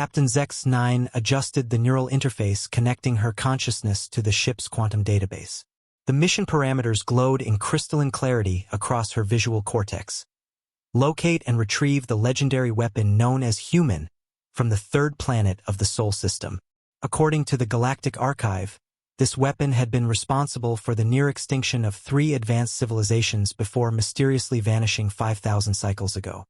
Captain Zex-9 adjusted the neural interface connecting her consciousness to the ship's quantum database. The mission parameters glowed in crystalline clarity across her visual cortex. Locate and retrieve the legendary weapon known as Human from the third planet of the Sol system. According to the Galactic Archive, this weapon had been responsible for the near extinction of 3 advanced civilizations before mysteriously vanishing 5,000 cycles ago.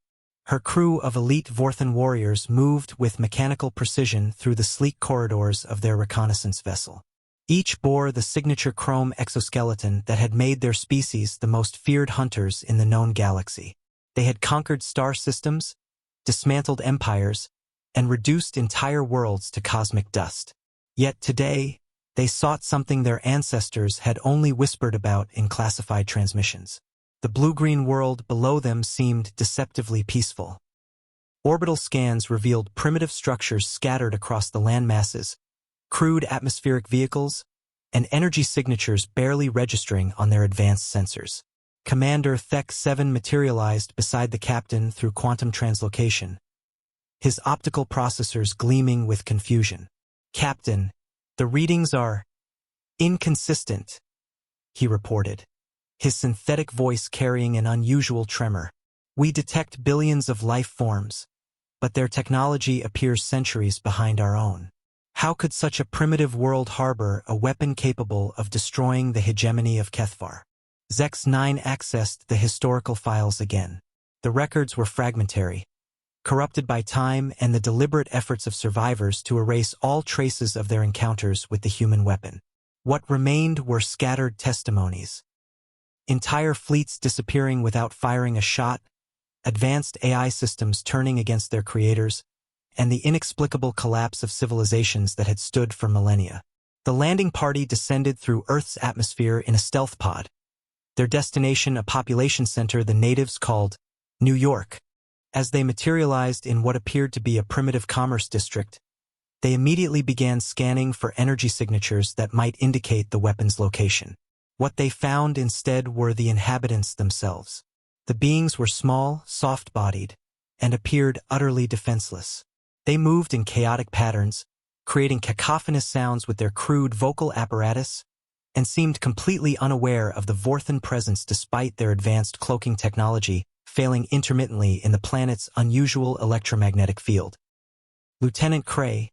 Her crew of elite Vorthan warriors moved with mechanical precision through the sleek corridors of their reconnaissance vessel. Each bore the signature chrome exoskeleton that had made their species the most feared hunters in the known galaxy. They had conquered star systems, dismantled empires, and reduced entire worlds to cosmic dust. Yet today, they sought something their ancestors had only whispered about in classified transmissions. The blue-green world below them seemed deceptively peaceful. Orbital scans revealed primitive structures scattered across the land masses, crude atmospheric vehicles, and energy signatures barely registering on their advanced sensors. Commander Thek-7 materialized beside the captain through quantum translocation, his optical processors gleaming with confusion. "Captain, the readings are inconsistent," he reported, his synthetic voice carrying an unusual tremor. "We detect billions of life forms, but their technology appears centuries behind our own. How could such a primitive world harbor a weapon capable of destroying the hegemony of Kethvar?" Zex-9 accessed the historical files again. The records were fragmentary, corrupted by time and the deliberate efforts of survivors to erase all traces of their encounters with the human weapon. What remained were scattered testimonies. Entire fleets disappearing without firing a shot, advanced AI systems turning against their creators, and the inexplicable collapse of civilizations that had stood for millennia. The landing party descended through Earth's atmosphere in a stealth pod, their destination a population center the natives called New York. As they materialized in what appeared to be a primitive commerce district, they immediately began scanning for energy signatures that might indicate the weapon's location. What they found instead were the inhabitants themselves. The beings were small, soft-bodied, and appeared utterly defenseless. They moved in chaotic patterns, creating cacophonous sounds with their crude vocal apparatus, and seemed completely unaware of the Vorthan presence despite their advanced cloaking technology failing intermittently in the planet's unusual electromagnetic field. Lieutenant Cray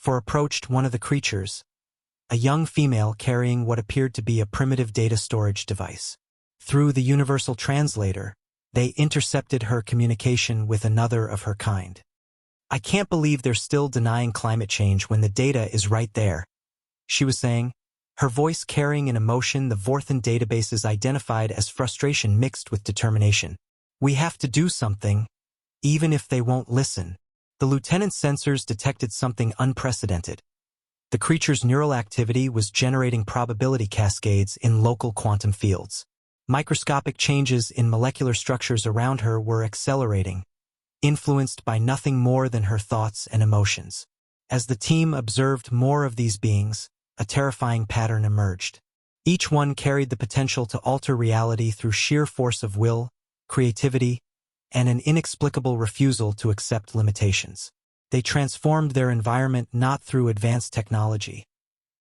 approached one of the creatures, a young female carrying what appeared to be a primitive data storage device. Through the universal translator, they intercepted her communication with another of her kind. "I can't believe they're still denying climate change when the data is right there," she was saying, her voice carrying an emotion the Vorthan databases identified as frustration mixed with determination. "We have to do something, even if they won't listen." The lieutenant's sensors detected something unprecedented. The creature's neural activity was generating probability cascades in local quantum fields. Microscopic changes in molecular structures around her were accelerating, influenced by nothing more than her thoughts and emotions. As the team observed more of these beings, a terrifying pattern emerged. Each one carried the potential to alter reality through sheer force of will, creativity, and an inexplicable refusal to accept limitations. They transformed their environment not through advanced technology,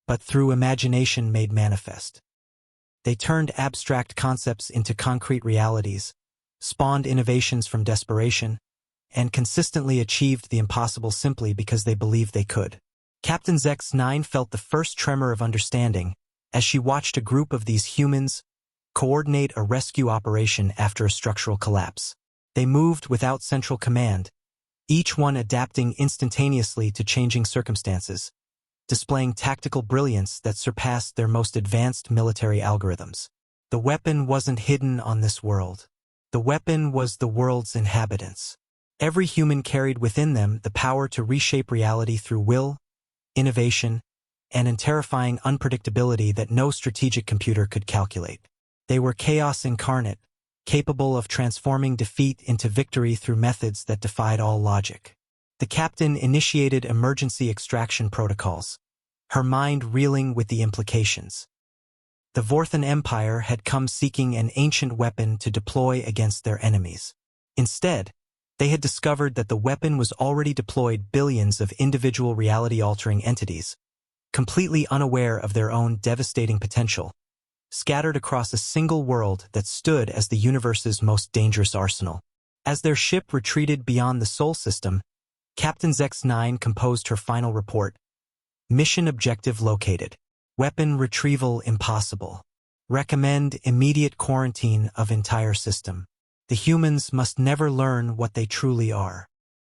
but through imagination made manifest. They turned abstract concepts into concrete realities, spawned innovations from desperation, and consistently achieved the impossible simply because they believed they could. Captain Zex-9 felt the first tremor of understanding as she watched a group of these humans coordinate a rescue operation after a structural collapse. They moved without central command, each one adapting instantaneously to changing circumstances, displaying tactical brilliance that surpassed their most advanced military algorithms. The weapon wasn't hidden on this world. The weapon was the world's inhabitants. Every human carried within them the power to reshape reality through will, innovation, and a terrifying unpredictability that no strategic computer could calculate. They were chaos incarnate, capable of transforming defeat into victory through methods that defied all logic. The captain initiated emergency extraction protocols, her mind reeling with the implications. The Vorthan Empire had come seeking an ancient weapon to deploy against their enemies. Instead, They had discovered that the weapon was already deployed billions of individual reality-altering entities, completely unaware of their own devastating potential, scattered across a single world that stood as the universe's most dangerous arsenal. As their ship retreated beyond the Sol system, Captain X9 composed her final report. Mission objective located. Weapon retrieval impossible. Recommend immediate quarantine of entire system. The humans must never learn what they truly are.